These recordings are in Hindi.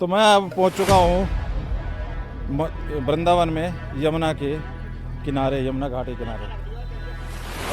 तो मैं अब पहुंच चुका हूँ वृंदावन में, यमुना के किनारे, यमुना घाट के किनारे।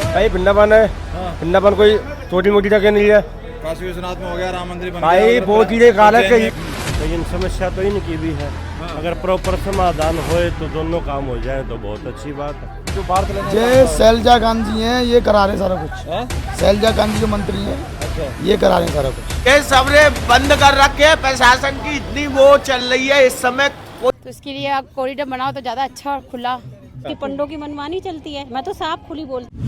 भाई वृंदावन है। हाँ। वृंदावन कोई छोटी मोटी जगह नहीं है काशी विश्वनाथ में हो गया, राम मंदिर बन भाई, गया, बहुत चीजें कालक है। उज्जैन लेकिन समस्या तो इनकी भी है। हाँ। अगर प्रॉपर समाधान होए तो दोनों काम हो जाए तो बहुत अच्छी बात है। जो भारत लेने ये शैलजा गांधी हैं, ये करा रहे सारा कुछ। हैं? शैलजा गांधी जो मंत्री हैं, अच्छा। ये करा रहे सारा कुछ। ये सबने बंद कर रखे हैं। प्रशासन की इतनी वो चल रही है इस समय। तो इसके लिए आप कॉरिडोर बनाओ तो ज़्यादा अच्छा और खुला। कि पंडों की मनमानी चलती है। मैं तो साफ खुली बोलती।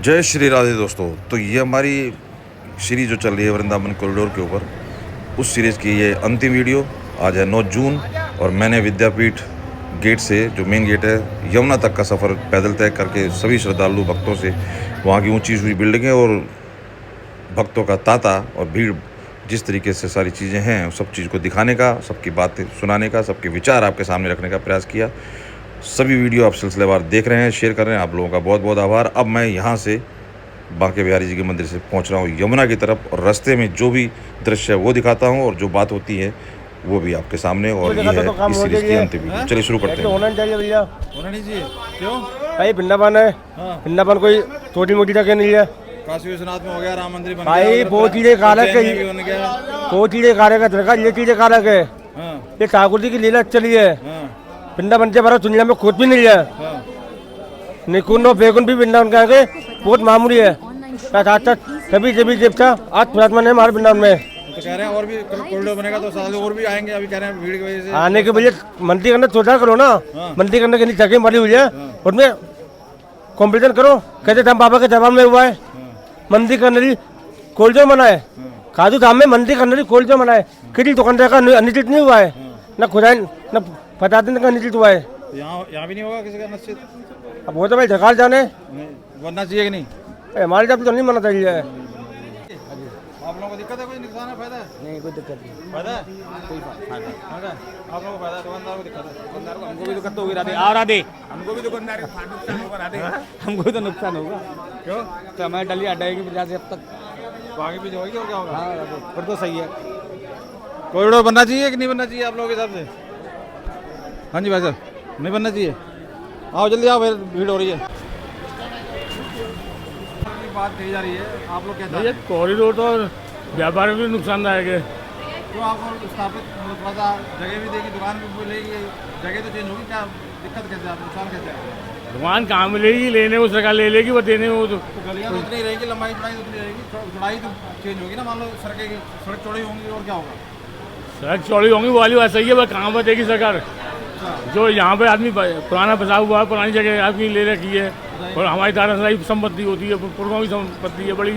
जय श्री राधे दोस्तों। तो ये हमारी सीरीज जो चल रही है वृंदावन कॉरिडोर के ऊपर, उस सीरीज़ की ये अंतिम वीडियो। आज है 9 जून और मैंने विद्यापीठ गेट से, जो मेन गेट है, यमुना तक का सफ़र पैदल तय करके सभी श्रद्धालु भक्तों से वहाँ की ऊंची ऊंची बिल्डिंगें और भक्तों का तांता और भीड़, जिस तरीके से सारी चीज़ें हैं, सब चीज़ को दिखाने का, सबकी बातें सुनाने का, सबके विचार आपके सामने रखने का प्रयास किया। सभी वीडियो आप सिलसिलेवार देख रहे हैं, शेयर कर रहे हैं, आप लोगों का बहुत बहुत आभार। अब मैं यहाँ से बांके बिहारी जी के मंदिर से पहुँच रहा हूँ यमुना की तरफ, और रास्ते में जो भी दृश्य है वो दिखाता हूँ और जो बात होती है वो भी आपके सामने। और ये है इस सीरीज की अंतिम वीडियो। चलिए शुरू करते हैं। होना नहीं चाहिए भैया। होना नहीं चाहिए। क्यों? भाई वृंदावन है। हाँ। वृंदावन कोई छोटी मोटी जगह नहीं है काशी विश्वनाथ में हो गया, राम मंदिर बन भाई, गया, बहुत चीजें कालक है। उज्जैन में भी बन गया। वो चीजें कालक है, ये चीजें कालक है। हाँ। ये ठाकुर जी की लीला चली है। हाँ। वृंदावन से बड़ा दुनिया में खुद भी नहीं है। हाँ। निकुंज और बेगुन भी वृंदावन के आगे बहुत मामूली है। सभी सभी देवता आज पुरातन है हमारे वृंदावन में। तो कह रहे हैं और भी कॉरिडोर बनेगा तो साल और भी आएंगे। अभी कह रहे हैं भीड़ की वजह से आने के वजह मंत्री करना सोचा करो ना। हाँ। मंत्री करने की जगह मरी हुई है, उसमें कॉम्पिटिशन करो। कहते हम बाबा के जवाब में हुआ है मंदिर करने की कॉरिडोर बना है। काजू धाम में मंदिर करने की कॉरिडोर बना है। किसी दुकानदार का निश्चित नहीं हुआ है, न खुदाई न फटाते का निश्चित हुआ है। यहाँ भी नहीं होगा किसी का निश्चित। अब वो तो भाई सरकार जाने, बनना चाहिए कि नहीं? हमारे जब तो नहीं माना चाहिए। आप लोगों को दिक्कत है? कोई नुकसान है? फायदा है? नहीं, कोई दिक्कत नहीं। फायदा है? कोई फायदा आप लोगों को फायदा है, दुकानदार को दिक्कत है। दुकानदार को, हमको भी दिक्कत होगी राधे। हमको भी दुकानदार हमको भी तो नुकसान होगा। क्यों? तो हमारी डली अड्डाएगी वजह से अब तक। तो आगे भी होगी और क्या होगा? हाँ फिर तो सही है। कॉरिडोर बनना चाहिए कि नहीं बनना चाहिए आप लोगों के हिसाब से? हाँ जी भाई साहब, नहीं बनना चाहिए। आओ जल्दी आओ, भीड़ हो रही है। बात कही जा रही है, आप लोग कहते हैं कॉरिडोर तो व्यापार में भी नुकसानदायक है। तो आपको स्थापित थोड़ा सा जगह भी देगी, दुकान भी मिलेगी, जगह तो चेंज होगी, क्या दिक्कत कैसे है, नुकसान कैसे है? दुकान कहाँ मिलेगी? लेने वो सरकार ले लेगी, वो देने वो तो तो गलियाँ तो उतनी रहेगी, लंबाई चौड़ाई तो उतनी रहेगी, चौड़ाई तो चेंज होगी ना। मान लो सड़कें, सड़क चौड़ी होंगी और क्या होगा? सड़क चौड़ी होंगी, वो वाली बात सही है। वह कहाँ पर देगी सरकार? जो यहाँ पे आदमी पुराना बसा हुआ है, पुरानी जगह आदमी ले रखी है, और हमारी धाराशाही संपत्ति होती है, पूर्वों की संपत्ति है बड़ी,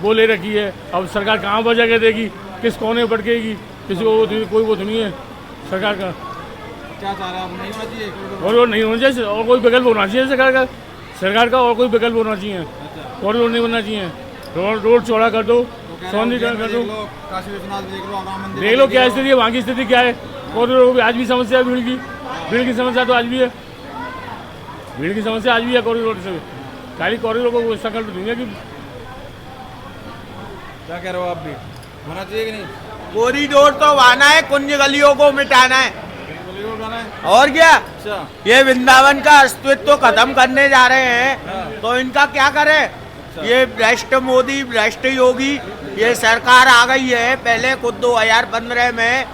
वो ले रखी है। अब सरकार कहाँ पर जगह देगी? किस कोने भटकेगी? किसी को कोई वो तो नहीं है सरकार का। क्या चाह रहे हैं आप? नहीं होना चाहिए कॉरिडोर? कॉरिडोर नहीं होना चाहिए, और कोई विकल्प होना चाहिए सरकार का और कोई विकल्प होना चाहिए। कॉरिडोर नहीं बनना चाहिए। रोड चौड़ा कर दो, सौंदर्यीकरण कर दो। काशी विश्वनाथ देख लो, राम मंदिर देख लो क्या स्थिति है, वहाँ की स्थिति क्या है। कॉरिडोर की आज भी समस्या है, भीड़ की समस्या तो आज भी है। भीड़ की समस्या आज भी है कॉरिडोर से। खाली कॉरिडोर को संकल्प दूंगा कि क्या कह रहे हो आप? भी होना चाहिए कि नहीं? कॉरिडोर तो आना है, कुंज गलियों को मिटाना है कॉरिडोर जाना है। और क्या। अच्छा। ये वृंदावन का अस्तित्व तो खत्म करने जा रहे हैं, तो इनका क्या करें? ये भ्रष्ट मोदी, भ्रष्ट योगी, ये सरकार आ गई है। पहले खुद 2015 में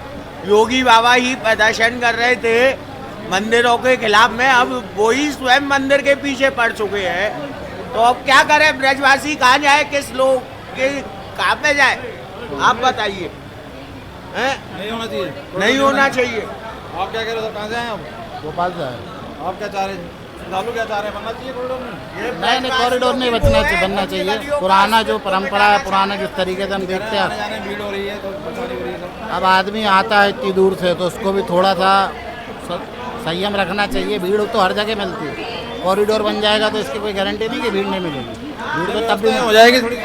योगी बाबा ही प्रदर्शन कर रहे थे मंदिरों के खिलाफ में, अब वही स्वयं मंदिर के पीछे पड़ चुके हैं। तो अब क्या करें? ब्रजवासी कहाँ जाए, किस लोग के कहाँ पे जाए, आप बताइए। नहीं होना चाहिए, नहीं होना चाहिए। आप क्या कह रहे हो? कहाँ से आए आप? भोपाल से है। आप क्या चाह रहे हैं? श्रद्धालु क्या चाह रहे हैं? बनना चाहिए कॉरिडोर में? नहीं, कॉरिडोर नहीं बनना चाहिए। पुराना जो परंपरा है, पुराना जिस तरीके से हम देखते आने हैं, जाने में भीड़ हो रही है तो परेशानी हो रही है सब। अब आदमी आता है इतनी दूर से, तो उसको भी थोड़ा सा संयम रखना चाहिए। भीड़ तो हर जगह मिलती है। कॉरिडोर बन जाएगा तो इसकी कोई गारंटी नहीं कि भीड़ नहीं मिलेगी। भीड़ तो तब भी हो जाएगी थोड़ी।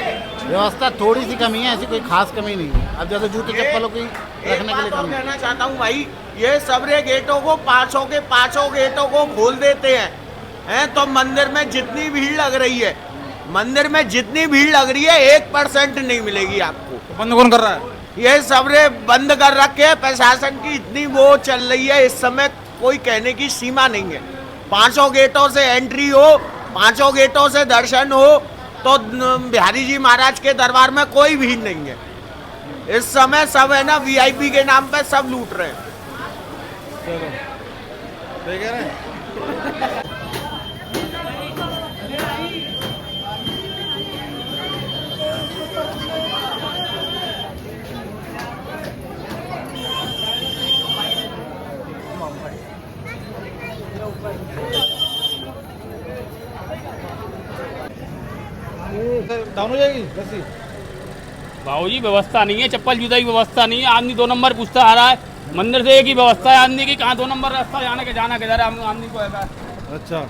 व्यवस्था थोड़ी सी कमी है, ऐसी कोई खास कमी नहीं है। अब जैसे जूते चप्पलों की रखने के लिए कमी है। कहना चाहता हूँ भाई, ये सबरे गेटों को, पाँचों के पाँचों गेटों को खोल देते हैं तो मंदिर में जितनी भीड़ लग रही है 1% नहीं मिलेगी आपको। तो बंद कौन कर रहा है? ये सबने बंद कर रखे हैं। प्रशासन की इतनी वो चल रही है इस समय, कोई कहने की सीमा नहीं है। 500 गेटों से एंट्री हो, 500 गेटों से दर्शन हो, तो बिहारी जी महाराज के दरबार में कोई भीड़ नहीं है। इस समय सब है ना वीआईपी के नाम पे सब लूट रहे हैं। चलो सही कह रहे हैं। डाउन हो जाएगी रस्सी। बाबू जी व्यवस्था नहीं है, चप्पल जूता की व्यवस्था नहीं है। आदमी 2 नंबर पूछता आ रहा है। मंदिर से एक ही व्यवस्था है आदमी की, कहाँ 2 नंबर रास्ता जाना किधर है आदमी को है। अच्छा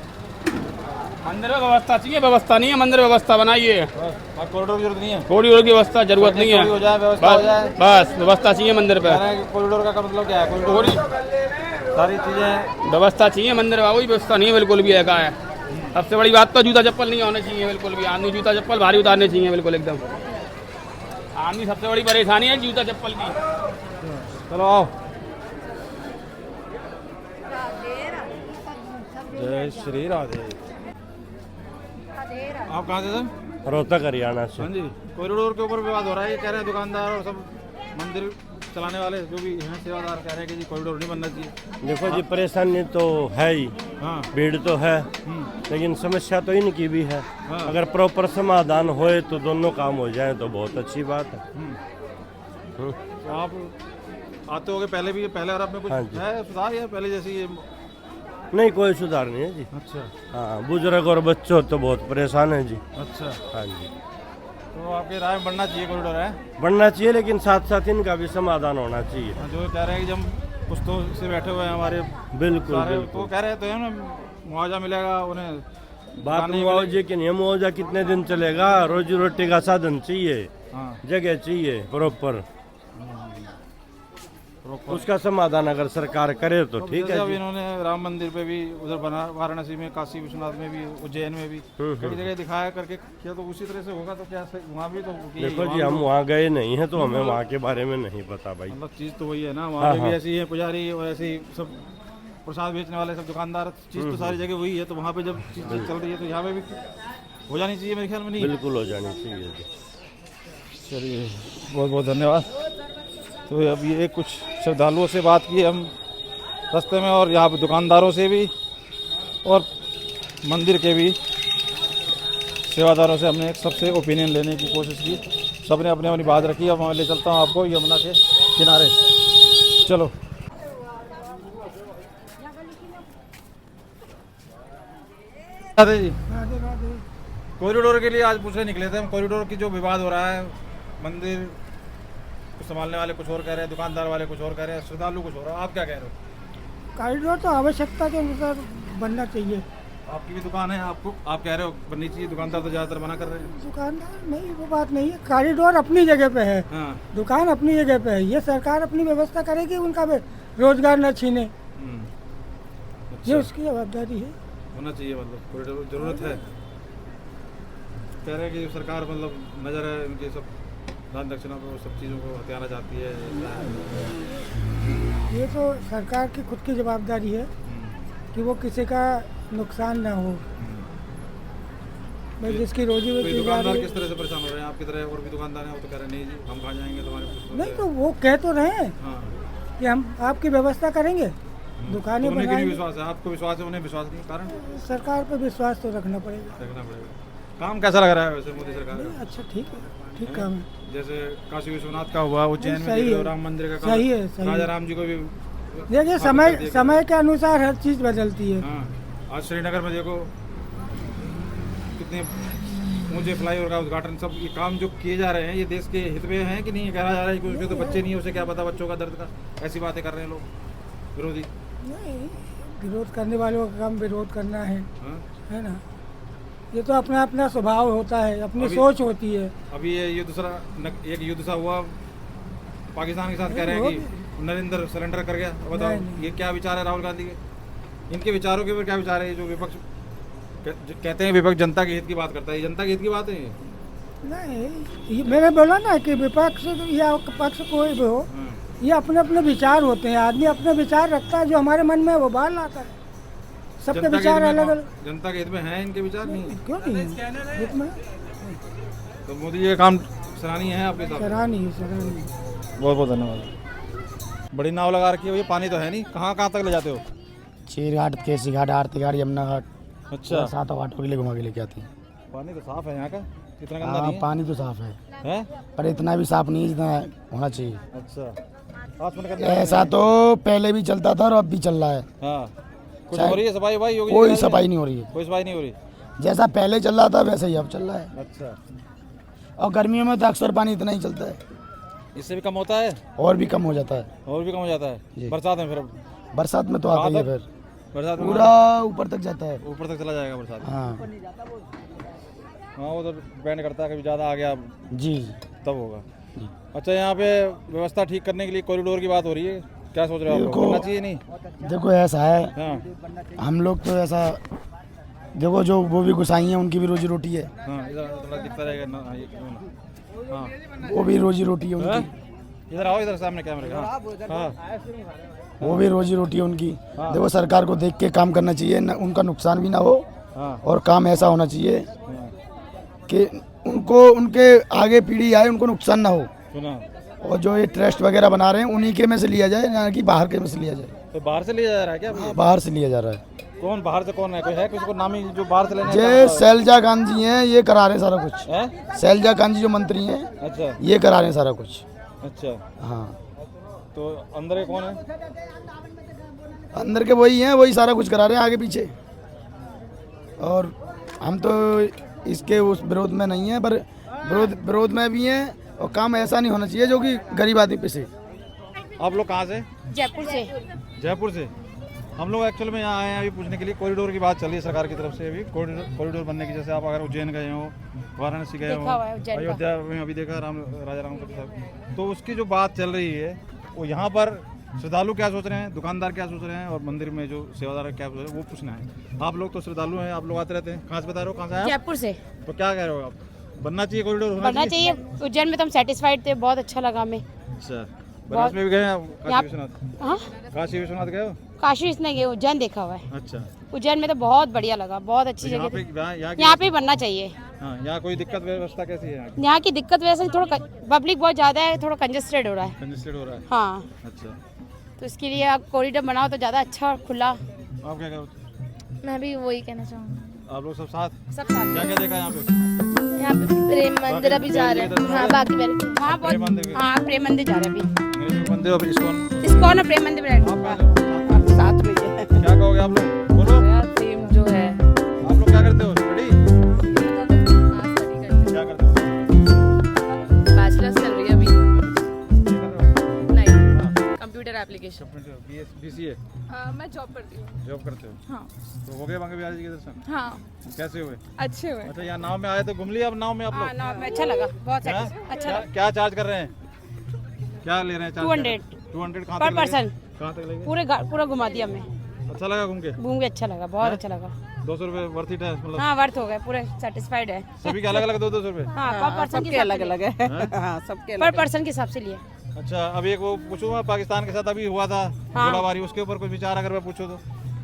मंदिर में व्यवस्था चाहिए, व्यवस्था नहीं है। मंदिर व्यवस्था बनाइए, आप कॉरिडोर की जरूरत नहीं है। कॉरिडोर की व्यवस्था जरूरत नहीं है। हो जाए, व्यवस्था हो जाए। बस व्यवस्था चाहिए मंदिर पे। कॉरिडोर का मतलब क्या है? कॉरिडोर सारी चीजें व्यवस्था चाहिए मंदिर में, वही व्यवस्था नहीं है बिल्कुल भी। है सबसे बड़ी बात तो जूता चप्पल नहीं होना चाहिए बिल्कुल भी। आदमी जूता चप्पल भारी उतारने चाहिए बिल्कुल एकदम। आदमी सबसे बड़ी परेशानी है जूता चप्पल की। चलो आओ। जय श्री राधे। आप कहाँ से सर? रोहतक हरियाणा से। हाँ जी, कॉरिडोर के ऊपर विवाद हो रहा है। ये कह रहे हैं दुकानदार और सब मंदिर चलाने वाले जो भी हैं सेवादार कह रहे हैं कि जी कॉरिडोर नहीं बनना चाहिए। देखो जी परेशानी तो है ही, हाँ भीड़ तो है, लेकिन समस्या तो इनकी भी है। हाँ। अगर प्रॉपर समाधान होए तो दोनों काम हो जाए तो बहुत अच्छी बात है। तो आप आते होगे पहले भी, पहले और अब में कुछ हाँ जी। है सुधार या पहले जैसे ये? नहीं कोई सुधार नहीं है जी। अच्छा हाँ, बुजुर्ग और बच्चों तो बहुत परेशान है जी। अच्छा, हाँ जी, तो आपके राय में बनना चाहिए कॉरिडोर है? बढ़ना चाहिए, लेकिन साथ साथ इनका भी समाधान होना चाहिए। जो कह रहे हैं कि जब पुस्तों से बैठे हुए हैं हमारे बिल्कुल सारे, तो बिल्कुल। कह रहे तो है ना मुआवजा मिलेगा उन्हें। बात खाने के मुआवजे की नहीं, मुआवजा कितने दिन चलेगा? रोजी रोटी का साधन चाहिए, हाँ जगह चाहिए प्रॉपर, उसका समाधान अगर सरकार करे तो ठीक जैसे है अब जी। इन्होंने राम मंदिर पे भी उधर बना, वाराणसी में, काशी विश्वनाथ में भी, उज्जैन में भी कई जगह दिखाया करके किया, तो उसी तरह से होगा तो क्या वहाँ भी तो देखो जी हम वहाँ गए नहीं हैं तो हमें वहाँ के बारे में नहीं पता भाई। मतलब चीज़ तो वही है ना, वहाँ पे भी ऐसी है पुजारी और ऐसे ही सब प्रसाद बेचने वाले सब दुकानदार, चीज़ तो सारी जगह वही है। तो वहाँ पे जब चीज़ चल रही है तो यहाँ पे भी हो जानी चाहिए मेरे ख्याल में। नहीं बिल्कुल हो जानी चाहिए जी। चलिए बहुत बहुत धन्यवाद। तो अब ये कुछ श्रद्धालुओं से बात की हम रास्ते में, और यहाँ पे दुकानदारों से भी और मंदिर के भी सेवादारों से हमने सबसे ओपिनियन लेने की कोशिश की। सबने अपनी अपनी बात रखी। अब मैं ले चलता हूँ आपको यमुना के किनारे। चलो राधे जी। कॉरिडोर के लिए आज पूछने निकले थे हम। कॉरिडोर की जो विवाद हो रहा है, मंदिर को संभालने वाले कुछ और कह रहे हैं, दुकानदार वाले कुछ और कह रहे हैं, श्रद्धालु कुछ हो रहा है। आप क्या कह रहे हो? कॉरिडोर तो आवश्यकता के अनुसार बनना चाहिए। आपकी भी दुकान है, आपको आप कह रहे हो बननी चाहिए, दुकानदार तो ज़्यादातर मना कर रहे हैं। दुकानदार नहीं, वो बात नहीं है। कॉरिडोर अपनी जगह पे है, हाँ दुकान अपनी जगह पे है। ये सरकार अपनी व्यवस्था करेगी, उनका रोजगार न छीने, ये अच्छा, उसकी जवाबदारी है। होना चाहिए, मतलब कॉरिडोर जरूरत है। कह रहे हैं कि सरकार मतलब नज़र है उनके सब दान दक्षिणा को, सब चीज़ों को हथियाना चाहती है, ऐसा है। ये तो सरकार की खुद की जवाबदारी है कि वो किसी का नुकसान ना हो। भाई जिसकी रोजी कोई रोटी जा दुकानदार रही है, किस तरह से परेशान हो रहे हैं आपकी तरह? और भी दुकानदार हैं, वो तो कह रहे हैं नहीं जी हम कहाँ जाएंगे, तुम्हारे कुछ नहीं तो वो कह तो रहे हैं हाँ, कि हम आपकी व्यवस्था करेंगे, दुकानें तो उन्हें क्यों नहीं बनाएंगे। विश्वास है? आपको विश्वास है, उन्हें विश्वास नहीं? कारण सरकार पे विश्वास तो रखना पड़ेगा। देखना पड़ेगा। काम कैसा लग रहा है वैसे मोदी सरकार का? अच्छा ठीक है, ठीक काम है। जैसे काशी विश्वनाथ का हुआ, उज्जैन में सही देख लो, है। राम मंदिर का काम, सही है, सही राजा है। राम जी को भी देखिए समय के अनुसार हर चीज़ बदलती है। हाँ, आज श्रीनगर में देखो कितने ऊंचे फ्लाईओवर का उद्घाटन, सब ये काम जो किए जा रहे हैं ये देश के हित में है कि नहीं? कहा जा रहा है कि उसके तो बच्चे नहीं है, उसे क्या पता बच्चों का दर्द का। ऐसी बातें कर रहे हैं लोग विरोधी। नहीं, विरोध करने वालों का काम विरोध करना हाँ? है ना। ये तो अपना अपना स्वभाव होता है, अपनी अभी- सोच होती है। अभी ये युद्ध एक युद्ध सा हुआ पाकिस्तान के साथ, कह रहे हैं कि नरेंद्र सरेंडर कर गया। बताओ नहीं। ये क्या विचार है राहुल गांधी के? इनके विचारों के ऊपर क्या विचार है? जो विपक्ष कहते हैं विपक्ष जनता के हित की बात करता है, ये जनता के हित की बात है? नहीं, ये मैंने बोला ना कि विपक्ष या पक्ष कोई भी हो, ये अपने अपने विचार होते हैं। आदमी अपने विचार रखता है, जो हमारे मन में है वो बाहर लाता है। सबके विचार अलग अलग। जनता के हित में है इनके विचार नहीं है? क्यों नहीं हित में? तो मोदी जी का काम सराहनीय है आपके साथ? सराहनीय। बहुत बहुत धन्यवाद। बड़ी नाव लगा रखी है, ये पानी तो है नहीं, कहाँ कहाँ तक ले जाते हो? चीर घाट, केसी घाट, आरती घाट, यमुना घाट, अच्छा, 7 घाटों के लिए घुमा के लेके आती है। पानी तो साफ है यहाँ का, इतना गंदा हाँ, नहीं है? पानी तो साफ है? पर इतना भी साफ नहीं जितना होना चाहिए। अच्छा, आसमान करने ऐसा तो पहले भी चलता था और अब भी चल रहा है। हाँ, कुछ हो रही है सफाई वफाई? योगी कोई जी सफाई नहीं हो रही है। कोई सफाई नहीं हो रही? जैसा पहले चल रहा था वैसे ही अब चल रहा है। अच्छा, और गर्मियों में तो अक्सर पानी इतना ही चलता है, इससे भी कम होता है? और भी कम हो जाता है। और भी कम हो जाता है? जी। बरसात में फिर? बरसात में तो आता ही है, फिर बरसात में पूरा ऊपर तक जाता है। ऊपर तक चला जाएगा बरसात? हाँ हाँ, वो तो डिपेंड करता है, कभी ज़्यादा आ गया जी। तब होगा। अच्छा, यहाँ पे व्यवस्था ठीक करने के लिए कॉरिडोर की बात हो रही है, क्या सोच रहे हो आप? करना चाहिए नहीं? देखो ऐसा है, हाँ हम लोग तो ऐसा देखो, जो वो भी गुसाई हैं उनकी भी रोजी रोटी है। हाँ, इधर थोड़ा दिखता रहेगा ना, हाँ, ये क्यों ना? हाँ, वो भी रोजी रोटी है हाँ? उनकी। इधर आओ, इधर सामने कैमरे का। हाँ, वो भी रोजी रोटी है उनकी। देखो सरकार को देख के काम करना चाहिए, उनका नुकसान भी ना हो, हाँ, और काम ऐसा होना चाहिए हाँ, कि उनको, उनके आगे पीढ़ी आए उनको नुकसान ना हो। सुना। और जो ये ट्रस्ट वगैरह बना रहे हैं उन्हीं के में से लिया जाए, ना कि बाहर के में से लिया जाए। तो बाहर से लिया जा रहा है क्या? हाँ, बाहर से लिया जा रहा है। कौन बाहर से? कौन है? कोई है किसी को नामी जो बाहर से लेने ये शैलजा गांधी जी हैं, ये करा रहे हैं सारा कुछ। है? शैलजा गांधी जो मंत्री हैं, अच्छा ये करा रहे हैं सारा कुछ। अच्छा, हाँ, तो अंदर के कौन है? अंदर के वही हैं, वही सारा कुछ करा रहे हैं आगे पीछे। और हम तो इसके उस विरोध में नहीं है, पर विरोध में भी हैं। और काम ऐसा नहीं होना चाहिए जो कि गरीब आदमी पे से। आप लोग कहाँ से? जयपुर से। जयपुर से। हम लोग एक्चुअल में यहाँ आए हैं अभी पूछने के लिए, कॉरिडोर की बात चल रही है सरकार की तरफ से। अभी कॉरिडोर बनने की, जैसे आप अगर उज्जैन गए हो, वाराणसी गए हो, देखा हुआ है उज्जैन का। अयोध्या में अभी देखा राजा राम साहब, तो उसकी जो बात चल रही है वो यहाँ पर श्रद्धालु क्या सोच रहे हैं, दुकानदार क्या सोच रहे हैं, और मंदिर में जो सेवादार क्या सोच रहे हैं, वो पूछना है। आप लोग तो श्रद्धालु हैं, आप लोग आते रहते हैं। कहाँ से बता रहे हो? कहाँ से आए? जयपुर से। तो क्या कह रहे हो आप? बनना चाहिए कॉरिडोर? बनना चाहिए। उज्जैन में तो हम सेटिस्फाइड थे, बहुत अच्छा लगा हमें। अच्छा, बनारस में भी गए हैं आप? काशी विश्वनाथ? हाँ, काशी विश्वनाथ गए हो? काशी इसने गए, उज्जैन देखा हुआ है। अच्छा, उज्जैन में तो बहुत बढ़िया लगा, बहुत अच्छी यहाँ जगह पे थी। यहाँ पे बनना चाहिए। हाँ, यहाँ कोई दिक्कत व्यवस्था कैसी है? यहाँ की दिक्कत वैसे थोड़ा पब्लिक बहुत ज़्यादा है, थोड़ा कंजेस्टेड हो रहा है। कंजेस्टेड हो रहा है? हाँ, अच्छा, तो इसके लिए आप कॉरिडोर बनाओ तो ज़्यादा अच्छा और खुला। आप क्या करो? मैं भी वही कहना चाहूँगी। आप लोग सब साथ? सब साथ। क्या क्या देखा यहाँ पे? यहाँ पे प्रेम मंदिर अभी जा रहे हैं। हाँ, बाकी मेरे हाँ, प्रेम मंदिर भी? हाँ, प्रेम मंदिर जा रहे हैं अभी। अंग्रेजी मंदिर और इस्कॉन? इस्कॉन और प्रेम मंदिर में साथ में क्या कहोगे आप लोग? बोलो। प्रेम जो है। आप लोग क्या करते हो? स्टडी क्या करते हो? बैचलर्स चल रही है अभी। ये कर रहे हो? नहीं, कंप्यूटर एप्लीकेशन। BCA मैं जॉब करती हूँ। जॉब करते हो? हाँ। तो हो गए बांके बिहारी जी के दर्शन? हाँ, कैसे हुए? अच्छे हुए। अच्छा, यहाँ नाव में आए तो घूम लिया अब नाव में आप लोग? हाँ, नाव में अच्छा लगा, बहुत हाँ? अच्छा लगा। क्या चार्ज कर रहे हैं? क्या ले रहे हैं चार्ज? 200 कहाँ पर तक पर्सन। लगेगा? कहाँ तक लगेगा? पूरा घुमा दिया हमें। अच्छा लगा घूम के? घूम के अच्छा लगा, बहुत अच्छा लगा। 200 रुपये वर्थ इट है मतलब? हाँ, वर्थ हो गए, पूरे सेटिस्फाइड है। सभी के अलग अलग 200 रुपये? हाँ, पर पर्सन के अलग अलग है। हाँ, सबके पर पर्सन के हिसाब से लिए। अच्छा, अब एक वो पूछूंगा, पाकिस्तान के साथ अभी हुआ था गोलाबारी, उसके ऊपर कुछ विचार अगर मैं पूछूं तो?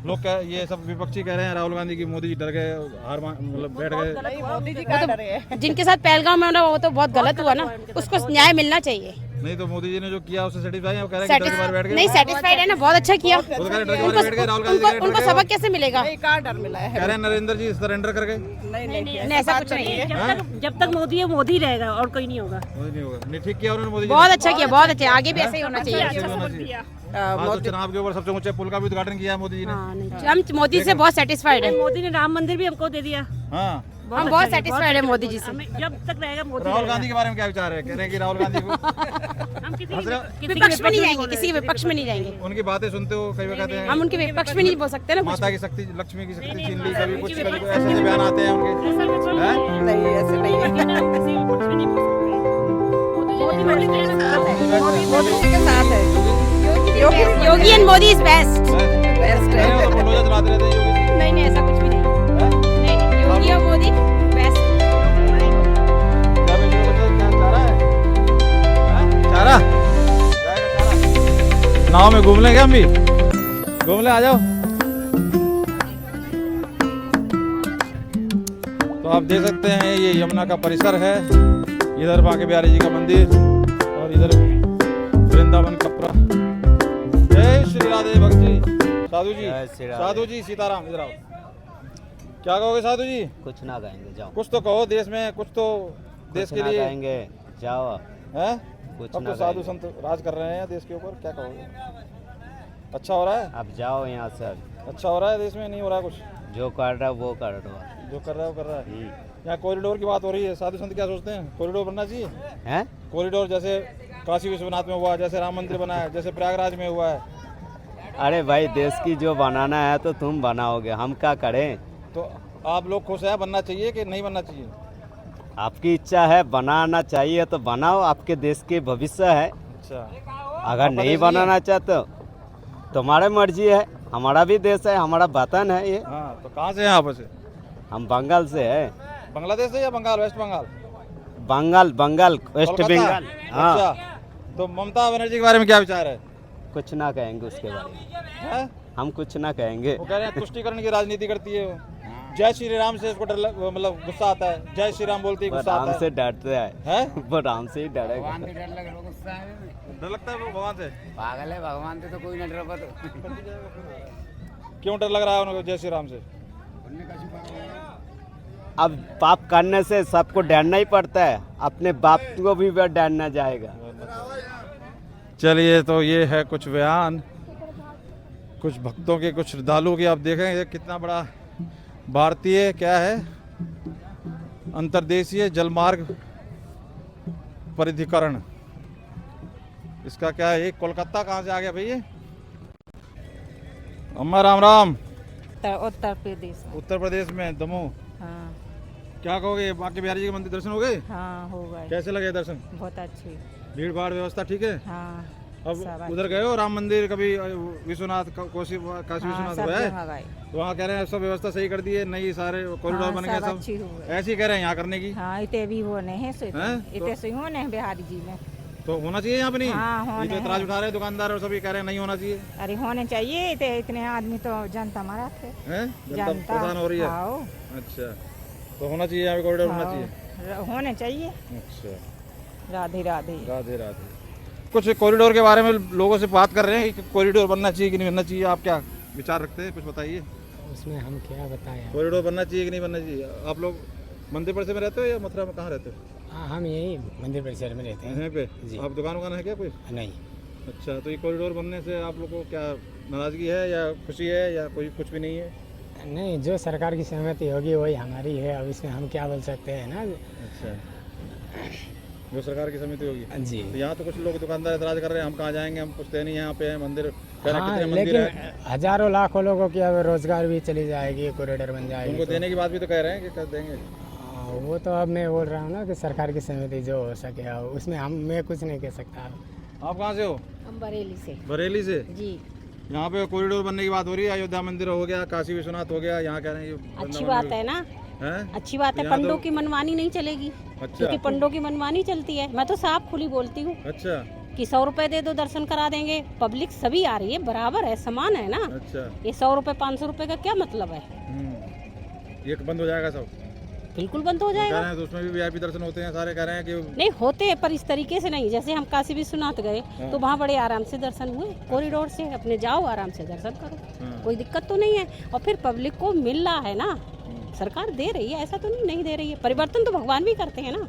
लोग ये सब विपक्षी कह रहे हैं राहुल गांधी की मोदी जी डर गए, हार मतलब बैठ गए। मोदी जी का डरे हैं। जिनके साथ पहलगाम में होना वो तो बहुत गलत हुआ ना, उसको न्याय मिलना चाहिए। नहीं तो मोदी जी ने जो किया उससे सेटिस्फाई है? वो कह रहे हैं कि डर के मारे बैठ गए। नहीं, सेटिस्फाइड है ना, बहुत अच्छा किया। वो तो कह रहे हैं डर के मारे बैठ गए, राहुल गांधी कह रहे हैं उनको डर गए। सबक कैसे मिलेगा? कहाँ डर मिला है? कह रहे हैं नरेंद्र जी सरेंडर कर गए। नहीं, ऐसा कुछ नहीं है। जब तक मोदी है मोदी रहेगा और कोई नहीं होगा। मोदी नहीं होगा। नहीं, ठीक किया उन्होंने मोदी जी बहुत ने। अच्छा किया, बहुत अच्छा। आगे भी ऐसे ही होना चाहिए। ऐसे होना चाहिए। आज तो चुनाव के ऊपर सबसे ऊंचे पुल का भी उद्घाटन किया है मोदी जी ने। हाँ, नहीं, हम मोदी से बहुत सेटिस्फाइड है। मोदी ने राम मंदिर भी हमको दे दिया। हाँ, हम बहुत सेटिस्फाइड है मोदी जी से। हमें जब तक रहेगा मोदी राहुल गांधी के बारे में क्या विचार है? कह रहे हैं कि राहुल गांधी को हम किसी विपक्ष में नहीं जाएंगे, किसी विपक्ष में नहीं जाएंगे। उनकी बातें सुनते हो, कई बार कहते हैं हम उनके विपक्ष में नहीं बोल सकते ना कुछ। माता की शक्ति, लक्ष्मी की शक्ति छीन ली, कभी कुछ कभी कुछ, ऐसे बयान आते हैं उनके। हैं? नहीं, ऐसे नहीं है। किसी विपक्ष में नहीं बोल सकते। मोदी जी के साथ है। Yogi and Modi is best. Best नहीं, वो तो बुलडोजर चलाते रहते हैं योगी जी। नहीं, ऐसा कुछ भी नहीं। नहीं, योगी और मोदी बेस्ट। क्या नाव में घूम लेंगे हम भी, घूम ले, आ जाओ। तो आप देख सकते हैं ये यमुना का परिसर है, इधर बांके बिहारी जी का मंदिर और इधर वृंदावन कपड़ा। जय श्री राधे भक्त जी, साधु जी, साधु जी सीताराम, इधर आओ। क्या कहोगे साधु जी? कुछ ना कहेंगे, जाओ। कुछ तो कहो, देश में कुछ तो, देश के लिए कहेंगे, जाओ। हैं? कुछ अब ना तो साधु संत राज कर रहे हैं देश के ऊपर, क्या कहोगे? अच्छा हो रहा है? अब जाओ यहाँ से। अच्छा हो रहा है देश में, नहीं हो रहा है कुछ? जो कर रहा है वो कर रहा है। जो कर रहा है वो कर रहा है। यहाँ कॉरिडोर की बात हो रही है, साधु संत क्या सोचते हैं? कॉरिडोर बनना चाहिए? हैं? कॉरिडोर जैसे काशी विश्वनाथ में हुआ, जैसे राम मंदिर बना है, जैसे प्रयागराज में हुआ है। अरे भाई, देश की जो बनाना है तो तुम बनाओगे, हम क्या करें? तो आप लोग खुश हैं, बनना चाहिए कि नहीं बनना चाहिए? आपकी इच्छा है, बनाना चाहिए तो बनाओ, आपके देश के भविष्य है। अच्छा, अगर नहीं बनाना चाहते तुम्हारी मर्जी है, हमारा भी देश है, हमारा वतन है ये। हाँ, तो कहाँ से हैं आप? से हम बंगाल से है। बांग्लादेश से या बंगाल, वेस्ट बंगाल? बंगाल वेस्ट बंगाल। हाँ। अच्छा, तो ममता बनर्जी के बारे में क्या विचार है? कुछ ना कहेंगे उसके बारे में, हैं? हम कुछ ना कहेंगे। वो कह रहे हैं तुष्टीकरण की राजनीति करती है वो। जय श्री राम से इसको डर मतलब गुस्सा आता है, जय श्री राम बोलते ही गुस्सा आता है। राम से डरते हैं, वो राम से ही डरेगा। डर लगता है वो भगवान से? पागल है, भगवान से तो कोई नहीं डरता। क्यों डर लग रहा है उनको जय श्री राम से? अब पाप करने से सबको डरना ही पड़ता है, अपने बाप को भी डरना जाएगा। चलिए, तो ये है कुछ बयान कुछ भक्तों के, कुछ श्रद्धालुओं के। आप देखें ये कितना बड़ा भारतीय क्या है, अंतर्देशीय जलमार्ग परिधिकरण, इसका क्या है? कोलकाता कहाँ से आ गया भैया? अम्मा राम राम। उत्तर प्रदेश। उत्तर प्रदेश में दमोह। हाँ। क्या कहोगे, बांके बिहारी जी के मंदिर दर्शन हो गए? हाँ, हो गए। कैसे लगे दर्शन? बहुत अच्छी। भीड़ भाड़ व्यवस्था ठीक है? हाँ। अब उधर गए हो राम मंदिर कभी, विश्वनाथ काशी विश्वनाथ गए? तो वहाँ कह रहे हैं सब व्यवस्था सही कर दी है, नई सारे कॉरिडोर बन गए, सब ऐसे ही कह रहे हैं यहाँ करने की। हाँ, इतने भी होने हैं, इतने से होने हैं बिहारी जी में, तो होना चाहिए यहाँ पे नहीं? हाँ, ये इतराज उठा रहे हैं दुकानदार और सभी कह रहे हैं नहीं होना चाहिए। अरे होने चाहिए, इतने आदमी तो जनता मारा थे, जनता परेशान हो रही है। अच्छा, तो होना चाहिए यहाँ पे कॉरिडोर, होना चाहिए, होने चाहिए। अच्छा, राधे राधे राधे राधे। कुछ कॉरिडोर के बारे में लोगों से बात कर रहे हैं कि कॉरिडोर बनना चाहिए कि नहीं बनना चाहिए, आप क्या विचार रखते हैं? कुछ बताइए। उसमें हम क्या बताएं? कॉरिडोर बनना चाहिए कि नहीं बनना चाहिए? आप लोग मंदिर परिसर में रहते हो या मथुरा में, कहाँ रहते हो? हाँ, हम यही मंदिर परिसर में रहते हैं। यहीं पे जी। आप दुकान वुकान है क्या कोई? नहीं। अच्छा, तो ये कॉरिडोर बनने से आप लोग को क्या नाराजगी है या खुशी है या कोई कुछ भी नहीं है? नहीं, जो सरकार की सहमति होगी वही हमारी है, अब इसमें हम क्या बोल सकते हैं ना। अच्छा, जो सरकार की समिति होगी। जी। तो यहाँ तो कुछ लोग दुकानदार एतराज कर रहे हैं, हम कहाँ जाएंगे, हम पूछते नहीं, यहाँ पे है मंदिर। हाँ, कितने मंदिर लेकिन है? हजारों लाखों लोगों की अब रोजगार भी चली जाएगी, कॉरिडोर बन जाएगी। उनको देने की बात भी तो कह रहे हैं कि कर देंगे। वो तो अब मैं बोल रहा हूँ ना कि सरकार की सहमति जो हो सके, उसमें मैं कुछ नहीं कह सकता। आप कहाँ से हो? हम बरेली से। बरेली से? जी। यहाँ पे कॉरिडोर बनने की बात हो रही है, अयोध्या मंदिर हो गया, काशी विश्वनाथ हो गया, यहाँ कह रहे हैं अच्छी बात है ना, अच्छी बात है। पंडों की मनमानी नहीं चलेगी, क्योंकि पंडों की मनमानी चलती है। मैं तो साफ खुली बोलती हूँ। अच्छा, कि 100 रुपए दे दो दर्शन करा देंगे, पब्लिक सभी आ रही है, बराबर है, समान है ना। अच्छा, ये 100 रुपए 500 रुपए का क्या मतलब है? ये बंद हो जाएगा सब? बिल्कुल बंद हो जाएगा। तो उसमें भी वीआईपी दर्शन होते हैं, सारे कह रहे हैं कि नहीं होते हैं, पर इस तरीके से नहीं। जैसे हम काशी विश्वनाथ गए तो वहाँ बड़े आराम से दर्शन हुए, कॉरिडोर से अपने जाओ आराम से दर्शन करो, कोई दिक्कत तो नहीं है। और फिर पब्लिक को मिल रहा है ना, सरकार दे रही है, ऐसा तो नहीं दे रही है। परिवर्तन तो भगवान भी करते हैं ना।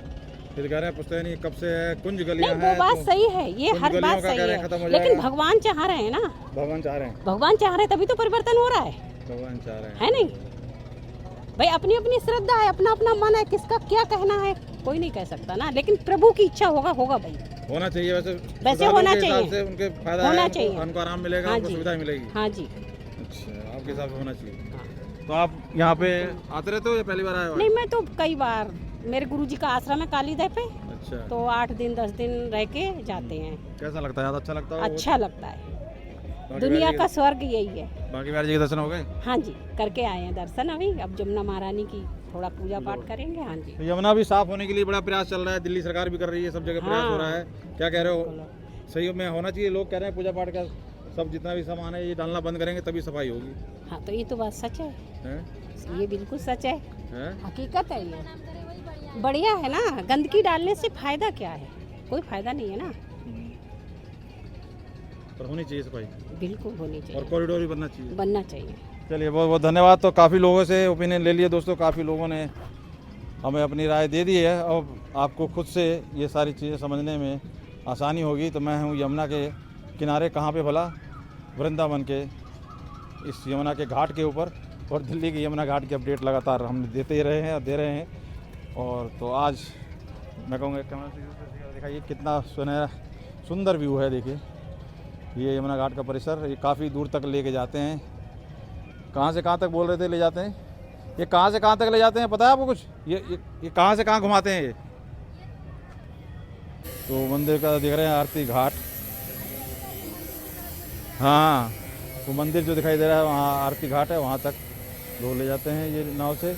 फिर कह रहे हैं पुछते नहीं कब से है, कुंज गलियां हैं। वो बात सही है, ये हर बात सही है, लेकिन भगवान चाह रहे हैं ना। भगवान चाह रहे हैं, भगवान चाह रहे हैं, तभी तो परिवर्तन हो रहा है। भगवान चाह रहे हैं, है नहीं भाई? अपनी अपनी श्रद्धा है, अपना अपना मन है, किसका क्या कहना है कोई नहीं कह सकता ना। लेकिन प्रभु की इच्छा होगा भाई, होना चाहिए। वैसे होना चाहिए, उनके फायदा होना है, चाहिए, उनको आराम मिलेगा, उनको सुविधा मिलेगी। हाँ जी। अच्छा, आपके हिसाब से होना चाहिए। तो आप यहाँ पे आते रहते हो या पहली बार आए हो? नहीं, मैं तो कई बार, मेरे गुरुजी का आश्रम है कालीदह पे। अच्छा, तो 8 दिन 10 दिन रह के जाते हैं। कैसा लगता है? अच्छा लगता है? अच्छा लगता है, दुनिया का स्वर्ग यही है। बांके बिहारी जी के दर्शन हो गए? हाँ जी, करके आए हैं दर्शन अभी। अब जमुना महारानी की थोड़ा पूजा पाठ करेंगे। हाँ जी। तो यमुना भी साफ होने के लिए बड़ा प्रयास चल रहा है, दिल्ली सरकार भी कर रही है, सब जगह प्रयास हो रहा है। क्या कह रहे हो, सही में होना चाहिए? लोग कह रहे हैं पूजा पाठ का सब जितना भी सामान है ये डालना बंद करेंगे तभी सफाई होगी। हाँ तो ये तो बात सच है, हैं? ये बिल्कुल सच है, हैं? हकीकत है ये। बढ़िया है ना, गंदगी डालने से फायदा क्या है? कोई फायदा नहीं है ना। पर होनी चाहिए सफाई, बिल्कुल होनी चाहिए और कॉरिडोर भी बनना चाहिए। बनना चाहिए। चलिए बहुत बहुत धन्यवाद। तो काफ़ी लोगों से ओपिनियन ले लिए दोस्तों, काफ़ी लोगों ने हमें अपनी राय दे दी है और आपको खुद से ये सारी चीज़ें समझने में आसानी होगी। तो मैं हूँ यमुना के किनारे, कहाँ पे भला? वृंदावन के इस यमुना के घाट के ऊपर, और दिल्ली के यमुना घाट की अपडेट लगातार हम देते ही रहे हैं और दे रहे हैं। और तो आज मैं कहूँगा कैमरा से दिखाइए कितना सुनहरा सुंदर व्यू है। देखिए ये यमुना घाट का परिसर, ये काफ़ी दूर तक लेके जाते हैं। कहाँ से कहाँ तक बोल रहे थे ले जाते हैं? ये कहाँ से कहाँ तक ले जाते हैं पता है आपको कुछ? ये कहाँ से कहाँ घुमाते हैं ये? तो मंदिर का दिख रहे हैं आरती घाट, हाँ वो मंदिर जो दिखाई दे रहा है वहाँ आरती घाट है, वहाँ तक लोग ले जाते हैं ये नाव से,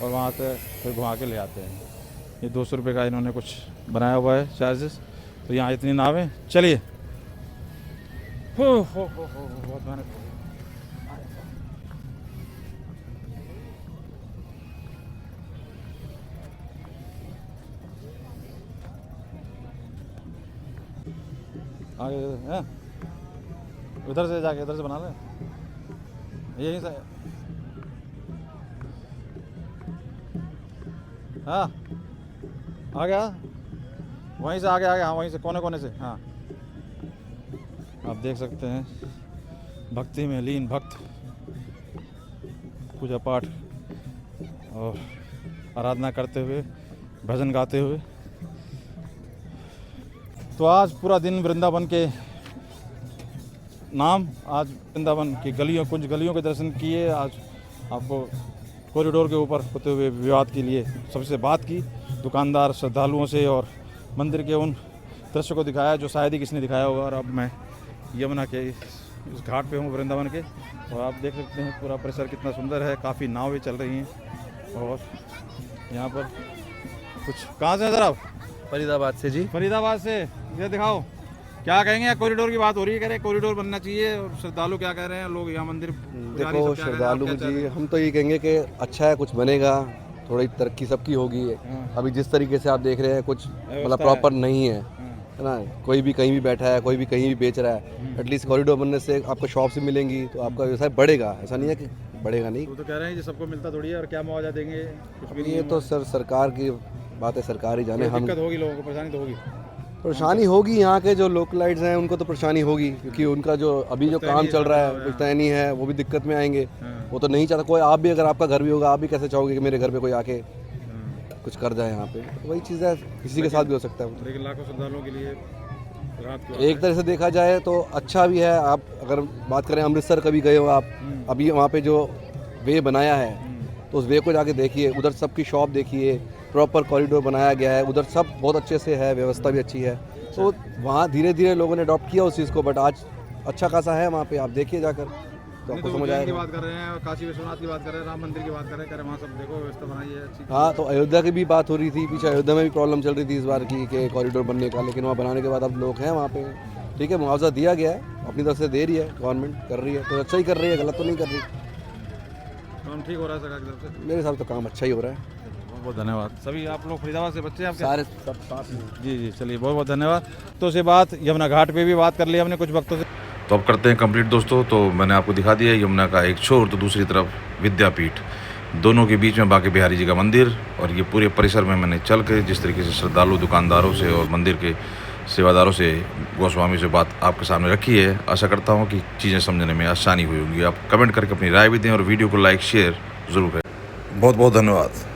और वहाँ से फिर घुमा के ले आते हैं। ये 200 रुपये का इन्होंने कुछ बनाया हुआ है चार्जेस। तो यहाँ इतनी नावें, चलिए हो बहुत मेहनत हो गई। आगे हैं, उधर से जाके इधर से बना ले यहीं से। हाँ आ गया, वहीं से आगे आ गया, हाँ वहीं से कोने कोने से। हाँ आप देख सकते हैं भक्ति में लीन भक्त पूजा पाठ और आराधना करते हुए, भजन गाते हुए। तो आज पूरा दिन वृंदावन के नाम, आज वृंदावन की गलियों, कुछ गलियों के दर्शन किए। आज आपको कॉरिडोर के ऊपर होते हुए विवाद के लिए सबसे बात की, दुकानदार, श्रद्धालुओं से, और मंदिर के उन दृश्य को दिखाया जो शायद ही किसने दिखाया होगा। और अब मैं यमुना के इस घाट पे हूँ वृंदावन के, और आप देख सकते हैं पूरा परिसर कितना सुंदर है। काफ़ी नावें चल रही हैं, और यहाँ पर कुछ कहाँ से हैं सर आप? फरीदाबाद से जी। फरीदाबाद से। ये दिखाओ क्या कहेंगे? कॉरिडोर की बात हो रही है, कह रहे कॉरिडोर बनना चाहिए, और श्रद्धालु क्या कह रहे हैं? लोग यहाँ मंदिर देखो श्रद्धालु जी, हम तो ये कहेंगे कि अच्छा है, कुछ बनेगा, थोड़ी तरक्की सबकी होगी। अभी जिस तरीके से आप देख रहे हैं कुछ मतलब प्रॉपर नहीं है ना, कोई भी कहीं भी बैठा है, कोई भी कहीं भी बेच रहा है। एटलीस्ट कॉरिडोर बनने से आपको शॉप से मिलेंगी तो आपका व्यवसाय बढ़ेगा, ऐसा नहीं है कि बढ़ेगा नहीं। तो कह रहे हैं कि सबको मिलता थोड़ी है, और क्या मुआवजा देंगे? कुछ भी नहीं। ये तो सर सरकार की बात है, सरकार ही जाने। हम दिक्कत होगी, लोगों को परेशानी तो होगी, परेशानी होगी। यहाँ के जो लोकलाइट्स हैं उनको तो परेशानी होगी, क्योंकि उनका जो अभी जो काम चल रहा है पुश्तैनी है, वो भी दिक्कत में आएंगे। वो तो नहीं चाहता कोई। आप भी अगर आपका घर भी होगा, आप भी कैसे चाहोगे कि मेरे घर पे कोई आके कुछ कर जाए? यहाँ पे तो वही चीज़ है, किसी के साथ भी हो सकता है। लेकिन लाखों श्रद्धालुओं के लिए एक तरह से देखा जाए तो अच्छा भी है। आप अगर बात करें अमृतसर कभी गए हो आप, अभी वहाँ पे जो वे बनाया है तो उस वे को जाके देखिए, उधर सबकी शॉप देखिए, प्रॉपर कॉरिडोर बनाया गया है, उधर सब बहुत अच्छे से है, व्यवस्था भी अच्छी है। तो वहाँ धीरे धीरे लोगों ने अडॉप्ट किया उस चीज़ को, बट आज अच्छा खासा है वहाँ पे, आप देखिए जाकर तो आपको समझ आएगा। बात कर रहे हैं, काशी विश्वनाथ की बात कर रहे हैं, राम मंदिर की बात कर रहे हैं, वहाँ सब देखो व्यवस्था बनाई है अच्छी। हाँ तो अयोध्या की भी बात हो रही थी, पीछे अयोध्या में भी प्रॉब्लम चल रही थी इस बार की कि कॉरिडोर बनने का, लेकिन वहाँ बनाने के बाद अब लोग हैं वहाँ पे। ठीक है, मुआवजा दिया गया है, अपनी तरफ से दे रही है, गवर्नमेंट कर रही है, तो अच्छा ही कर रही है, गलत तो नहीं कर रही। काम ठीक हो रहा है सरकार की तरफ से? मेरे हिसाब से तो काम अच्छा ही हो रहा है। बहुत बहुत धन्यवाद। सभी आप लोग फरीदाबाद से बच्चे आपके? सारे सब साथ में। जी जी, चलिए बहुत बहुत धन्यवाद। तो से बात यमुना घाट पे भी बात कर लिया हमने कुछ वक्तों से। तो अब करते हैं कंप्लीट दोस्तों। तो मैंने आपको दिखा दिया यमुना का एक छोर, तो दूसरी तरफ विद्यापीठ, दोनों के बीच में बांके बिहारी जी का मंदिर। और ये पूरे परिसर में मैंने चल के जिस तरीके से श्रद्धालु दुकानदारों से और मंदिर के सेवादारों से, गोस्वामी से बात आपके सामने रखी है, आशा करता हूँ कि चीज़ें समझने में आसानी हुई होगी। आप कमेंट करके अपनी राय भी दें और वीडियो को लाइक शेयर ज़रूर करें। बहुत बहुत धन्यवाद।